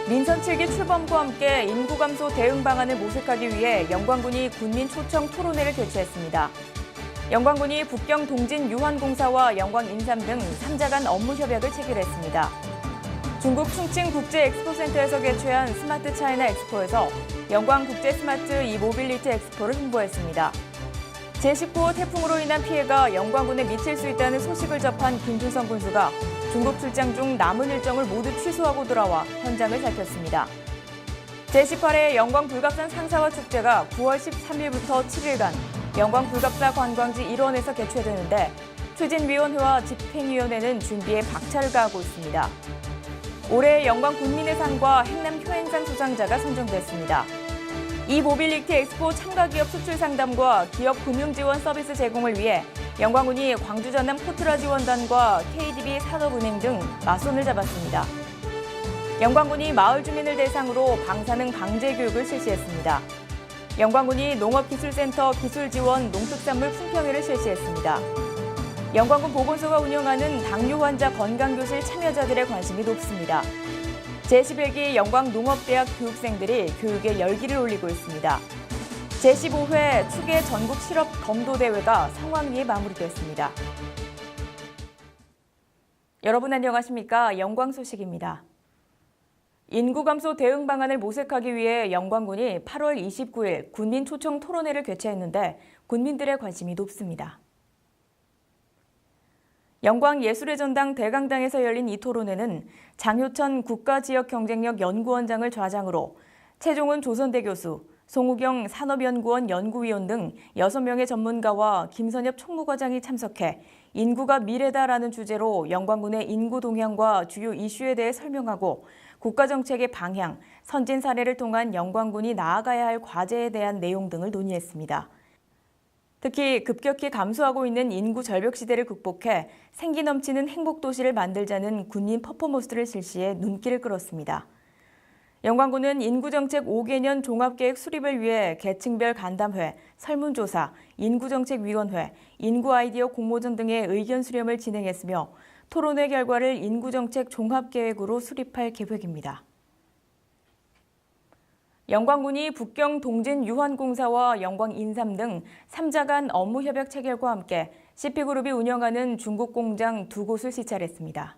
민선 7기 출범과 함께 인구 감소 대응 방안을 모색하기 위해 영광군이 군민 초청 토론회를 개최했습니다. 영광군이 북경 동진 유환공사와 영광 인삼 등 3자 간 업무 협약을 체결했습니다. 중국 충칭 국제 엑스포센터에서 개최한 스마트 차이나 엑스포에서 영광 국제 스마트 이모빌리티 엑스포를 홍보했습니다. 제19호 태풍으로 인한 피해가 영광군에 미칠 수 있다는 소식을 접한 김준성 군수가 중국 출장 중 남은 일정을 모두 취소하고 돌아와 현장을 살폈습니다. 제18회 영광 불갑산 상사화 축제가 9월 13일부터 7일간 영광 불갑사 관광지 일원에서 개최되는데 추진위원회와 집행위원회는 준비에 박차를 가하고 있습니다. 올해 영광 군민의 상과 행남 효행상 수상자가 선정됐습니다. 이 모빌리티 엑스포 참가기업 수출 상담과 기업 금융 지원 서비스 제공을 위해 영광군이 광주 전남 코트라 지원단과 KDB 산업은행 등 맞선을 잡았습니다. 영광군이 마을 주민을 대상으로 방사능 방제 교육을 실시했습니다. 영광군이 농업기술센터 기술지원 농특산물 품평회를 실시했습니다. 영광군 보건소가 운영하는 당뇨 환자 건강교실 참여자들의 관심이 높습니다. 제11기 영광농업대학 교육생들이 교육에 열기를 올리고 있습니다. 제15회 추계 전국 실업 검도대회가 성황리에 마무리됐습니다. 여러분 안녕하십니까? 영광 소식입니다. 인구 감소 대응 방안을 모색하기 위해 영광군이 8월 29일 군민 초청 토론회를 개최했는데 군민들의 관심이 높습니다. 영광 예술의 전당 대강당에서 열린 이 토론회는 장효천 국가지역경쟁력 연구원장을 좌장으로 최종훈 조선대 교수, 송우경 산업연구원 연구위원 등 6명의 전문가와 김선엽 총무과장이 참석해 인구가 미래다라는 주제로 영광군의 인구 동향과 주요 이슈에 대해 설명하고 국가정책의 방향, 선진 사례를 통한 영광군이 나아가야 할 과제에 대한 내용 등을 논의했습니다. 특히 급격히 감소하고 있는 인구 절벽 시대를 극복해 생기 넘치는 행복도시를 만들자는 군민 퍼포먼스를 실시해 눈길을 끌었습니다. 영광군은 인구정책 5개년 종합계획 수립을 위해 계층별 간담회, 설문조사, 인구정책위원회, 인구아이디어 공모전 등의 의견 수렴을 진행했으며 토론회 결과를 인구정책 종합계획으로 수립할 계획입니다. 영광군이 북경 동진 유환공사와 영광 인삼 등 3자 간 업무 협약 체결과 함께 CP그룹이 운영하는 중국 공장 2곳을 시찰했습니다.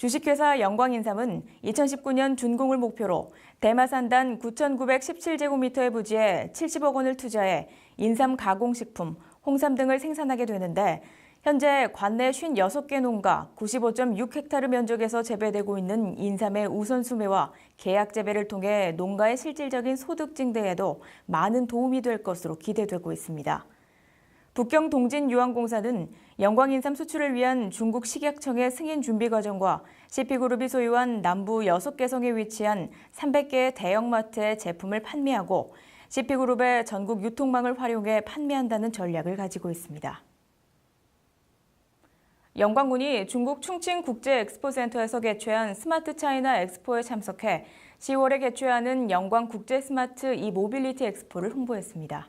주식회사 영광인삼은 2019년 준공을 목표로 대마산단 9,917제곱미터의 부지에 70억 원을 투자해 인삼 가공식품, 홍삼 등을 생산하게 되는데 현재 관내 56개 농가 95.6헥타르 면적에서 재배되고 있는 인삼의 우선 수매와 계약 재배를 통해 농가의 실질적인 소득 증대에도 많은 도움이 될 것으로 기대되고 있습니다. 북경 동진 유환공사는 영광인삼 수출을 위한 중국 식약청의 승인 준비 과정과 CP그룹이 소유한 남부 6개성에 위치한 300개의 대형마트에 제품을 판매하고 CP그룹의 전국 유통망을 활용해 판매한다는 전략을 가지고 있습니다. 영광군이 중국 충칭 국제 엑스포센터에서 개최한 스마트 차이나 엑스포에 참석해 10월에 개최하는 영광 국제 스마트 이모빌리티 엑스포를 홍보했습니다.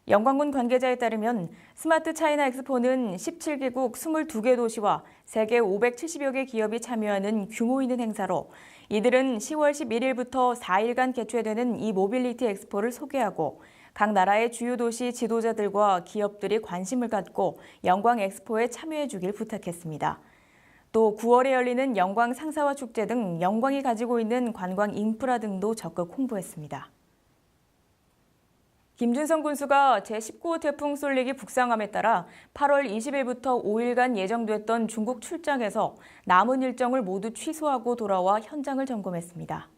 영광군 관계자에 따르면 스마트 차이나 엑스포는 17개국 22개 도시와 세계 570여 개 기업이 참여하는 규모 있는 행사로 이들은 10월 11일부터 4일간 개최되는 이 모빌리티 엑스포를 소개하고 각 나라의 주요 도시 지도자들과 기업들이 관심을 갖고 영광 엑스포에 참여해 주길 부탁했습니다. 또 9월에 열리는 영광 상사화 축제 등 영광이 가지고 있는 관광 인프라 등도 적극 홍보했습니다. 김준성 군수가 제19호 태풍 쏠릭이 북상함에 따라 8월 20일부터 5일간 예정됐던 중국 출장에서 남은 일정을 모두 취소하고 돌아와 현장을 점검했습니다.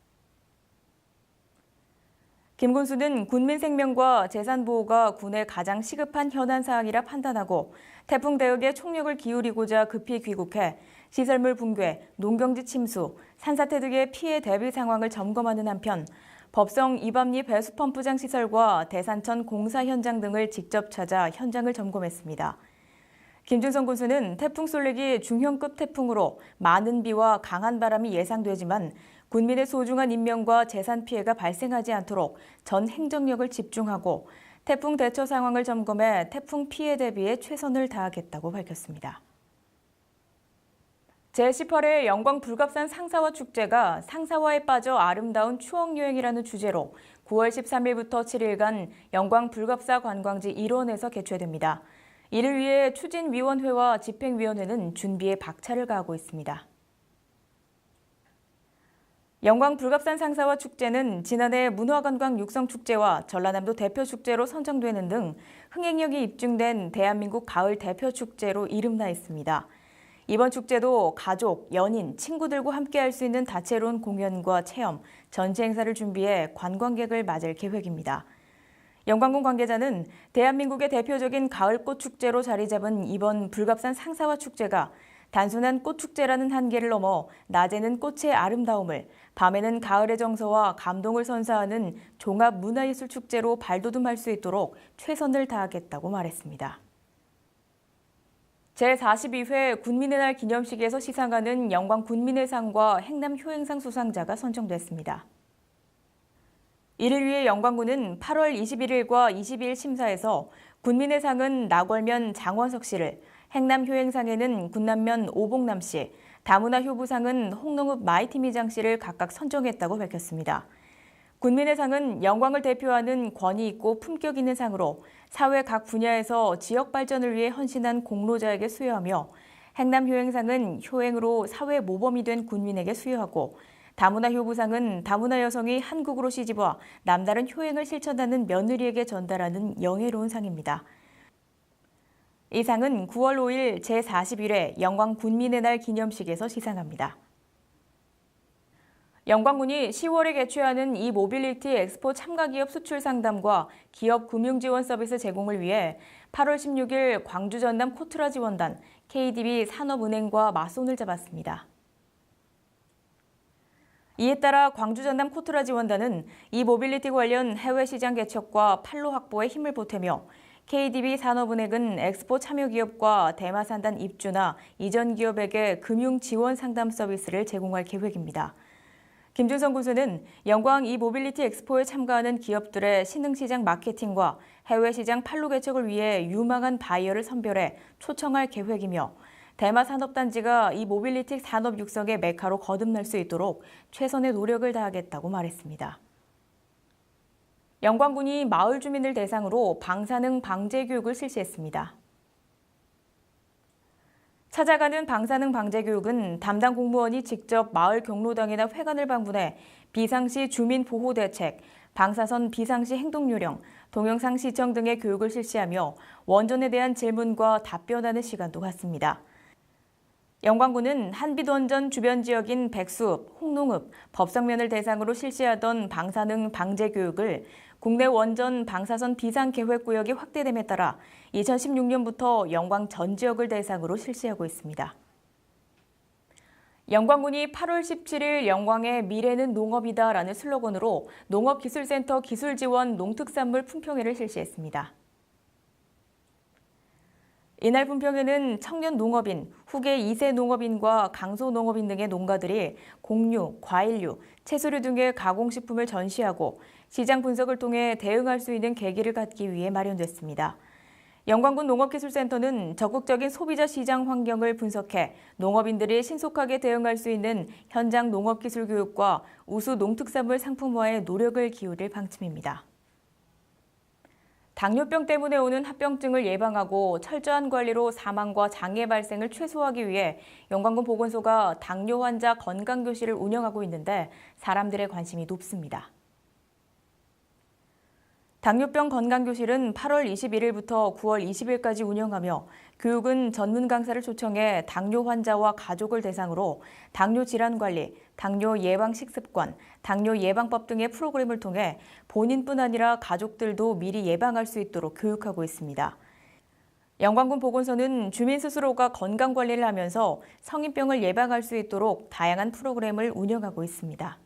김 군수는 군민 생명과 재산 보호가 군의 가장 시급한 현안 사항이라 판단하고 태풍 대응에 총력을 기울이고자 급히 귀국해 시설물 붕괴, 농경지 침수, 산사태 등의 피해 대비 상황을 점검하는 한편 법성 이밤리 배수펌프장 시설과 대산천 공사 현장 등을 직접 찾아 현장을 점검했습니다. 김준성 군수는 태풍 쏠릭이 중형급 태풍으로 많은 비와 강한 바람이 예상되지만 군민의 소중한 인명과 재산 피해가 발생하지 않도록 전 행정력을 집중하고 태풍 대처 상황을 점검해 태풍 피해 대비에 최선을 다하겠다고 밝혔습니다. 제18회 영광 불갑산 상사화 축제가 상사화에 빠져 아름다운 추억여행이라는 주제로 9월 13일부터 7일간 영광 불갑사 관광지 일원에서 개최됩니다. 이를 위해 추진위원회와 집행위원회는 준비에 박차를 가하고 있습니다. 영광 불갑산 상사화 축제는 지난해 문화관광 육성축제와 전라남도 대표축제로 선정되는 등 흥행력이 입증된 대한민국 가을 대표축제로 이름나 있습니다. 이번 축제도 가족, 연인, 친구들과 함께할 수 있는 다채로운 공연과 체험, 전시 행사를 준비해 관광객을 맞을 계획입니다. 영광군 관계자는 대한민국의 대표적인 가을꽃 축제로 자리 잡은 이번 불갑산 상사화 축제가 단순한 꽃축제라는 한계를 넘어 낮에는 꽃의 아름다움을, 밤에는 가을의 정서와 감동을 선사하는 종합 문화예술 축제로 발돋움할 수 있도록 최선을 다하겠다고 말했습니다. 제42회 군민의 날 기념식에서 시상하는 영광 군민의 상과 행남 효행상 수상자가 선정됐습니다. 이를 위해 영광군은 8월 21일과 22일 심사에서 군민의 상은 나궐면 장원석 씨를, 행남 효행상에는 군남면 오봉남 씨, 다문화 효부상은 홍농읍 마이티미장 씨를 각각 선정했다고 밝혔습니다. 군민의 상은 영광을 대표하는 권위 있고 품격 있는 상으로 사회 각 분야에서 지역 발전을 위해 헌신한 공로자에게 수여하며, 행남 효행상은 효행으로 사회 모범이 된 군민에게 수여하고, 다문화 효부상은 다문화 여성이 한국으로 시집와 남다른 효행을 실천하는 며느리에게 전달하는 영예로운 상입니다. 이 상은 9월 5일 제41회 영광 군민의 날 기념식에서 시상합니다. 영광군이 10월에 개최하는 이 모빌리티 엑스포 참가기업 수출 상담과 기업 금융 지원 서비스 제공을 위해 8월 16일 광주 전남 코트라 지원단, KDB 산업은행과 맞손을 잡았습니다. 이에 따라 광주 전남 코트라 지원단은 이 모빌리티 관련 해외 시장 개척과 판로 확보에 힘을 보태며, KDB 산업은행은 엑스포 참여 기업과 대마산단 입주나 이전 기업에게 금융 지원 상담 서비스를 제공할 계획입니다. 김준성 군수는 영광 이 모빌리티 엑스포에 참가하는 기업들의 신흥시장 마케팅과 해외 시장 판로 개척을 위해 유망한 바이어를 선별해 초청할 계획이며, 대마산업단지가 이 모빌리티 산업 육성의 메카로 거듭날 수 있도록 최선의 노력을 다하겠다고 말했습니다. 영광군이 마을 주민을 대상으로 방사능 방제 교육을 실시했습니다. 찾아가는 방사능 방제 교육은 담당 공무원이 직접 마을 경로당이나 회관을 방문해 비상시 주민 보호 대책, 방사선 비상시 행동 요령, 동영상 시청 등의 교육을 실시하며 원전에 대한 질문과 답변하는 시간도 갖습니다. 영광군은 한빛원전 주변 지역인 백수읍, 홍농읍, 법성면을 대상으로 실시하던 방사능 방제 교육을 국내 원전 방사선 비상계획구역이 확대됨에 따라 2016년부터 영광 전 지역을 대상으로 실시하고 있습니다. 영광군이 8월 17일 영광의 미래는 농업이다라는 슬로건으로 농업기술센터 기술지원 농특산물 품평회를 실시했습니다. 이날 품평회는 청년 농업인, 후계 2세 농업인과 강소 농업인 등의 농가들이 곡류, 과일류, 채소류 등의 가공식품을 전시하고 시장 분석을 통해 대응할 수 있는 계기를 갖기 위해 마련됐습니다. 영광군 농업기술센터는 적극적인 소비자 시장 환경을 분석해 농업인들이 신속하게 대응할 수 있는 현장 농업기술 교육과 우수 농특산물 상품화에 노력을 기울일 방침입니다. 당뇨병 때문에 오는 합병증을 예방하고 철저한 관리로 사망과 장애 발생을 최소화하기 위해 영광군 보건소가 당뇨 환자 건강교실을 운영하고 있는데 사람들의 관심이 높습니다. 당뇨병 건강교실은 8월 21일부터 9월 20일까지 운영하며 교육은 전문 강사를 초청해 당뇨 환자와 가족을 대상으로 당뇨 질환 관리, 당뇨 예방 식습관, 당뇨 예방법 등의 프로그램을 통해 본인뿐 아니라 가족들도 미리 예방할 수 있도록 교육하고 있습니다. 영광군 보건소는 주민 스스로가 건강 관리를 하면서 성인병을 예방할 수 있도록 다양한 프로그램을 운영하고 있습니다.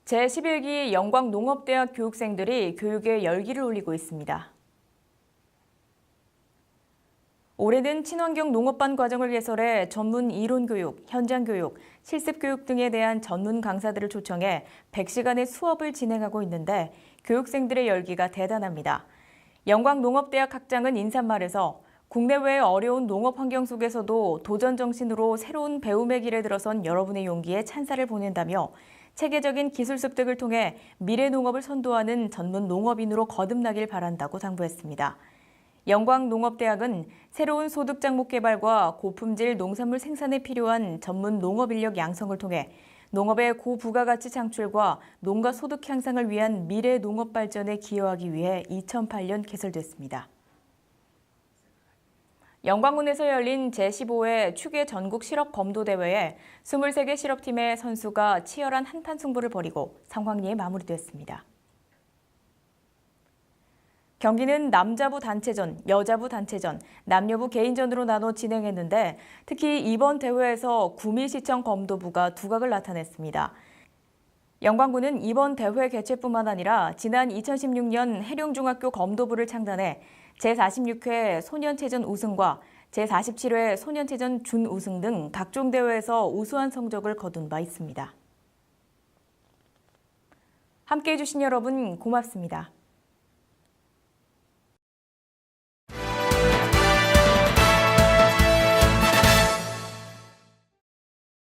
제11기 영광농업대학 교육생들이 교육에 열기를 올리고 있습니다. 올해는 친환경 농업반 과정을 개설해 전문 이론교육, 현장교육, 실습교육 등에 대한 전문 강사들을 초청해 100시간의 수업을 진행하고 있는데 교육생들의 열기가 대단합니다. 영광농업대학 학장은 인사말에서 국내외의 어려운 농업 환경 속에서도 도전 정신으로 새로운 배움의 길에 들어선 여러분의 용기에 찬사를 보낸다며 체계적인 기술 습득을 통해 미래 농업을 선도하는 전문 농업인으로 거듭나길 바란다고 당부했습니다. 영광농업대학은 새로운 소득 작목 개발과 고품질 농산물 생산에 필요한 전문 농업 인력 양성을 통해 농업의 고부가가치 창출과 농가 소득 향상을 위한 미래 농업 발전에 기여하기 위해 2008년 개설됐습니다. 영광군에서 열린 제15회 추계 전국 실업 검도 대회에 23개 실업팀의 선수가 치열한 한판 승부를 벌이고 상황리에 마무리됐습니다. 경기는 남자부 단체전, 여자부 단체전, 남녀부 개인전으로 나눠 진행했는데 특히 이번 대회에서 구미시청 검도부가 두각을 나타냈습니다. 영광군은 이번 대회 개최뿐만 아니라 지난 2016년 해룡중학교 검도부를 창단해 제46회 소년체전 우승과 제47회 소년체전 준우승 등 각종 대회에서 우수한 성적을 거둔 바 있습니다. 함께해 주신 여러분 고맙습니다.